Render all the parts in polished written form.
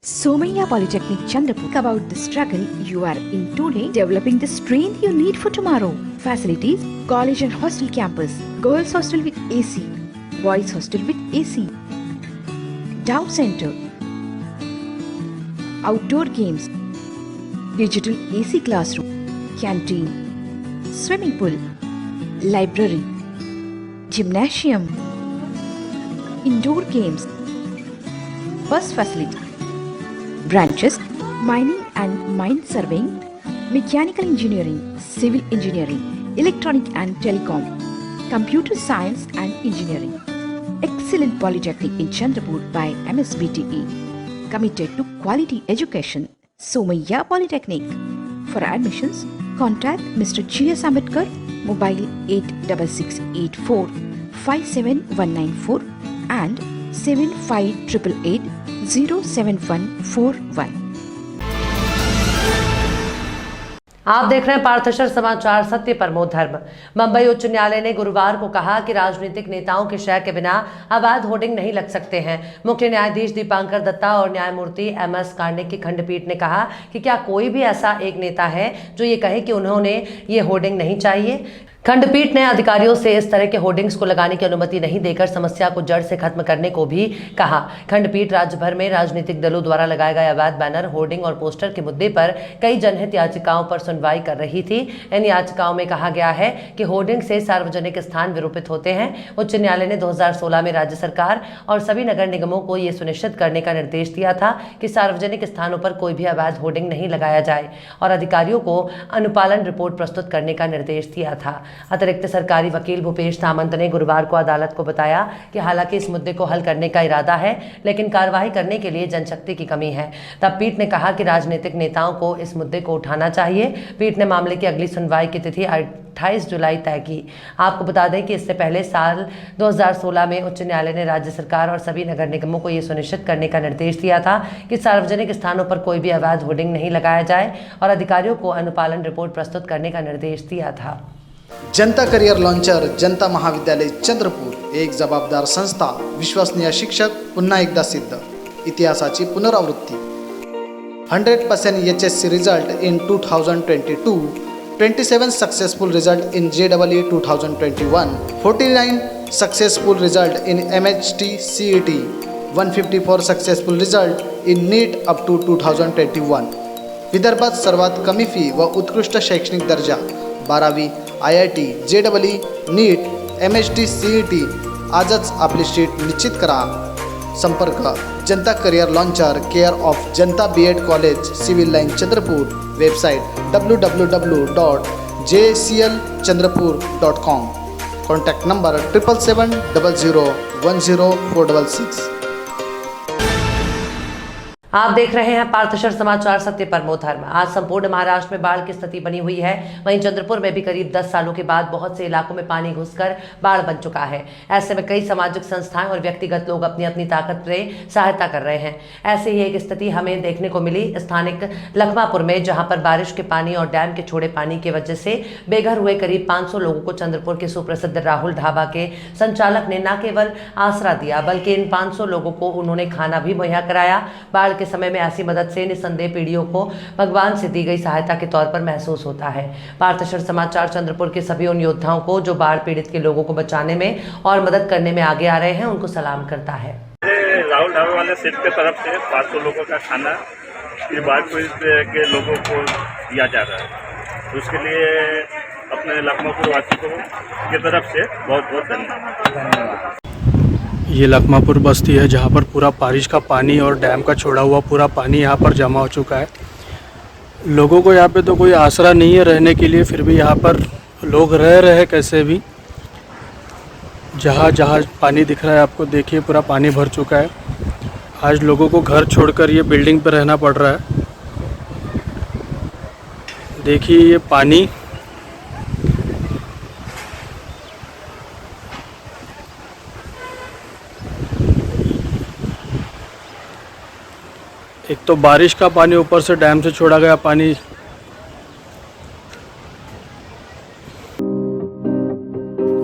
Somaiya Polytechnic Chandrapur. About the struggle you are in today, developing the strength you need for tomorrow. Facilities: college and hostel campus, girls hostel with AC, boys hostel with AC, doubt center, outdoor games, digital AC classroom, canteen, swimming pool, library, gymnasium, indoor games, bus facility. Branches: mining and mine surveying, mechanical engineering, civil engineering, electronic and telecom, computer science and engineering. Excellent polytechnic in Chandrapur by MSBTE. Committed to quality education. Somaiya Polytechnic. For admissions, contact Mr. G.S. Ambedkar, mobile 86684 57194 and 7588 07141. आप देख रहे हैं पार्थशर समाचार, सत्य परमो धर्म। मुंबई उच्च न्यायालय ने गुरुवार को कहा कि राजनीतिक नेताओं के शय के बिना अवैध होर्डिंग नहीं लग सकते हैं। मुख्य न्यायाधीश दीपांकर दत्ता और न्यायमूर्ति एम.एस. कार्णिक की खंडपीठ ने कहा कि क्या कोई भी ऐसा एक नेता है जो ये कहे कि उन्होंने ये होर्डिंग नहीं चाहिए। खंडपीठ ने अधिकारियों से इस तरह के होर्डिंग्स को लगाने की अनुमति नहीं देकर समस्या को जड़ से खत्म करने को भी कहा। खंडपीठ राज्य भर में राजनीतिक दलों द्वारा लगाए गए अवैध बैनर, होर्डिंग और पोस्टर के मुद्दे पर कई जनहित याचिकाओं पर सुनवाई कर रही थी। इन याचिकाओं में कहा गया है कि होर्डिंग से सार्वजनिक स्थान विरूपित होते हैं। उच्च न्यायालय ने 2016 में राज्य सरकार और सभी नगर निगमों को ये सुनिश्चित करने का निर्देश दिया था कि सार्वजनिक स्थानों पर कोई भी अवैध होर्डिंग नहीं लगाया जाए और अधिकारियों को अनुपालन रिपोर्ट प्रस्तुत करने का निर्देश दिया था। अतिरिक्त सरकारी वकील भूपेश सामंत ने गुरुवार को अदालत को बताया कि हालांकि इस मुद्दे को हल करने का इरादा है, लेकिन कार्रवाई करने के लिए जनशक्ति की कमी है। तब पीठ ने कहा कि राजनीतिक नेताओं को इस मुद्दे को उठाना चाहिए। पीठ ने मामले की अगली सुनवाई की तिथि 28 जुलाई तय की। आपको बता दें कि इससे पहले साल 2016 में उच्च न्यायालय ने राज्य सरकार और सभी नगर निगमों को यह सुनिश्चित करने का निर्देश दिया था कि सार्वजनिक स्थानों पर कोई भी अवैध होर्डिंग नहीं लगाया जाए और अधिकारियों को अनुपालन रिपोर्ट प्रस्तुत करने का निर्देश दिया था। जनता करियर लॉन्चर जनता महाविद्यालय चंद्रपूर, एक जबाबदार संस्था, विश्वसनीय शिक्षक, पुन्हा एकदा सिद्ध, इतिहासाची पुनरावृत्ती। 100% HSC result in 2022, 27 successful result in JEE 2021, 49 successful result in MHT CET, 154 successful result in NEET up to 2021. विदर्भात सर्वात कमी फी व उत्कृष्ट शैक्षणिक दर्जा, 12वी IIT, JEE, NEET, MHT CET. आजच आपली सीट निश्चित करा। संपर्क जनता career launcher, care of Janata BEd college, civil line Chandrapur. Website www.jclchandrapur.com. Contact number 7770010466. आप देख रहे हैं पार्थशर समाचार, सत्य परमो धर्म। आज संपूर्ण महाराष्ट्र में बाढ़ की स्थिति बनी हुई है। वहीं चंद्रपुर में भी करीब 10 सालों के बाद बहुत से इलाकों में पानी घुसकर बाढ़ बन चुका है। ऐसे में कई सामाजिक संस्थाएं और व्यक्तिगत लोग अपनी अपनी ताकत से सहायता कर रहे हैं। ऐसे ही एक स्थिति हमें देखने को मिली स्थानिक लखमापुर में, जहां पर बारिश के पानी और डैम के छोड़े पानी की वजह से बेघर हुए करीब 500 लोगों को चंद्रपुर के सुप्रसिद्ध राहुल ढाबा के संचालक ने न केवल आसरा दिया, बल्कि इन 500 लोगों को उन्होंने खाना भी मुहैया कराया। बाढ़ के समय में ऐसी मदद से निसंदेह पीड़ियों को भगवान से दी गई सहायता के तौर पर महसूस होता है। पार्थशर समाचार चंद्रपुर के सभी उन योद्धाओं को जो बाढ़ पीड़ित के लोगों को बचाने में और मदद करने में आगे आ रहे हैं, उनको सलाम करता है। राहुल ढाबे वाले सेट की तरफ से 500 लोगों का खाना ये बाढ़ पीड़ित के लोगों को दिया जा रहा है। उसके लिए अपने लखमापुर वासी को की तरफ से बहुत बहुत धन्यवाद। ये लखमापुर बस्ती है जहाँ पर पूरा बारिश का पानी और डैम का छोड़ा हुआ पूरा पानी यहाँ पर जमा हो चुका है। लोगों को यहाँ पे तो कोई आसरा नहीं है रहने के लिए, फिर भी यहाँ पर लोग रह रहे हैं कैसे भी। जहाँ जहाँ पानी दिख रहा है आपको, देखिए पूरा पानी भर चुका है। आज लोगों को घर छोड़कर ये बिल्डिंग पर रहना पड़ रहा है। देखिए ये पानी एक तो बारिश का पानी, ऊपर से डैम से छोड़ा गया पानी।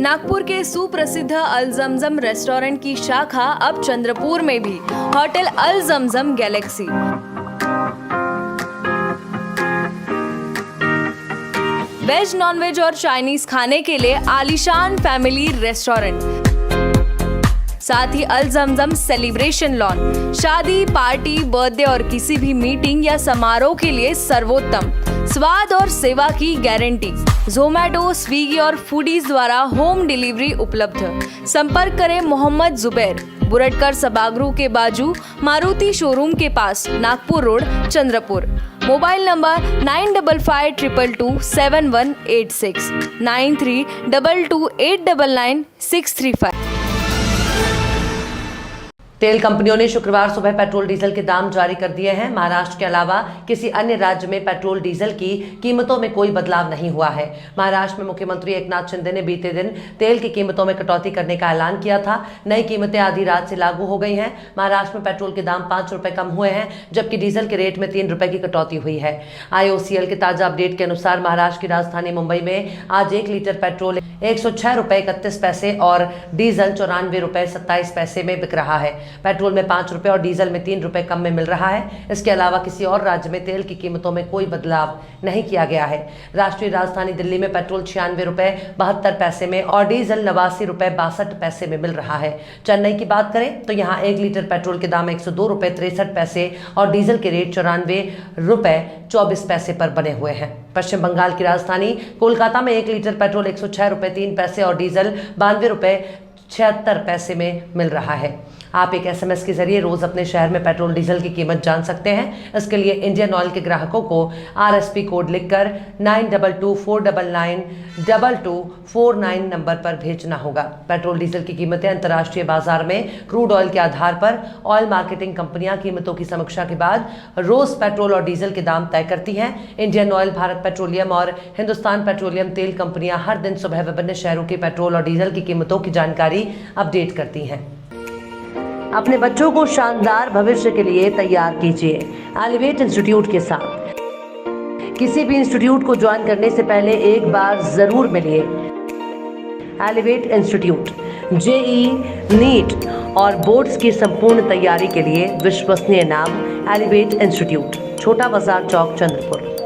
नागपुर के सुप्रसिद्ध अल जमजम रेस्टोरेंट की शाखा अब चंद्रपुर में भी, होटल अल जमजम गैलेक्सी। वेज, नॉनवेज और चाइनीज खाने के लिए आलीशान फैमिली रेस्टोरेंट, साथ ही अल जमजम सेलिब्रेशन लॉन, शादी, पार्टी, बर्थडे और किसी भी मीटिंग या समारोह के लिए सर्वोत्तम स्वाद और सेवा की गारंटी। जोमैटो, स्विगी और फूडीज द्वारा होम डिलीवरी उपलब्ध। संपर्क करें मोहम्मद जुबैर, बुरटकर सभागृह के बाजू, मारुति शोरूम के पास, Nagpur road, Chandrapur. Mobile number 9552227186, 9322899635। तेल कंपनियों ने शुक्रवार सुबह पेट्रोल डीजल के दाम जारी कर दिए हैं। महाराष्ट्र के अलावा किसी अन्य राज्य में पेट्रोल डीजल की कीमतों में कोई बदलाव नहीं हुआ है। महाराष्ट्र में मुख्यमंत्री एकनाथ शिंदे ने बीते दिन तेल की कीमतों में कटौती करने का ऐलान किया था। नई कीमतें आधी रात से लागू हो गई हैं। महाराष्ट्र में पेट्रोल के दाम 5 रुपए कम हुए हैं, जबकि डीजल के रेट में 3 रुपए की कटौती हुई है। IOCL के ताजा अपडेट के अनुसार महाराष्ट्र की राजधानी मुंबई में आज 1 लीटर पेट्रोल 106 रुपए 31 पैसे और डीजल 94 रुपए 27 पैसे में बिक रहा है। पेट्रोल में 5 रुपए और डीजल में 3 रुपए कम में मिल रहा है। इसके अलावा किसी और राज्य में तेल की कीमतों में कोई बदलाव नहीं किया गया है। राष्ट्रीय राजधानी दिल्ली में पेट्रोल 96 रुपए 72 पैसे में और डीजल 89 रुपए 62 पैसे में मिल रहा है। चेन्नई की बात करें तो यहाँ 1 लीटर पेट्रोल के दाम 102 रुपए 63 पैसे और डीजल के रेट 94 रुपए 24 पैसे पर बने हुए हैं। पश्चिम बंगाल की राजधानी कोलकाता में 1 लीटर पेट्रोल 106 रुपए 3 पैसे और डीजल 92 रुपए 76 पैसे में मिल रहा है। आप एक SMS के जरिए रोज अपने शहर में पेट्रोल डीजल की कीमत जान सकते हैं। इसके लिए इंडियन ऑयल के ग्राहकों को RSP कोड लिखकर 9224992249 नंबर पर भेजना होगा। पेट्रोल डीजल की कीमतें अंतर्राष्ट्रीय बाजार में क्रूड ऑयल के आधार पर ऑयल मार्केटिंग कंपनियां कीमतों की समीक्षा के बाद रोज पेट्रोल और डीजल के दाम तय करती हैं। इंडियन ऑयल, भारत पेट्रोलियम और हिंदुस्तान पेट्रोलियम तेल कंपनियां हर दिन सुबह विभिन्न शहरों की पेट्रोल और डीजल की कीमतों की जानकारी अपडेट करती हैं। अपने बच्चों को शानदार भविष्य के लिए तैयार कीजिए एलिवेट इंस्टीट्यूट के साथ। किसी भी इंस्टीट्यूट को ज्वाइन करने से पहले एक बार जरूर मिलिए। एलिवेट इंस्टीट्यूट JEE, नीट और बोर्ड्स की संपूर्ण तैयारी के लिए विश्वसनीय नाम एलिवेट इंस्टीट्यूट, छोटा बाजार चौक, चंद्रपुर।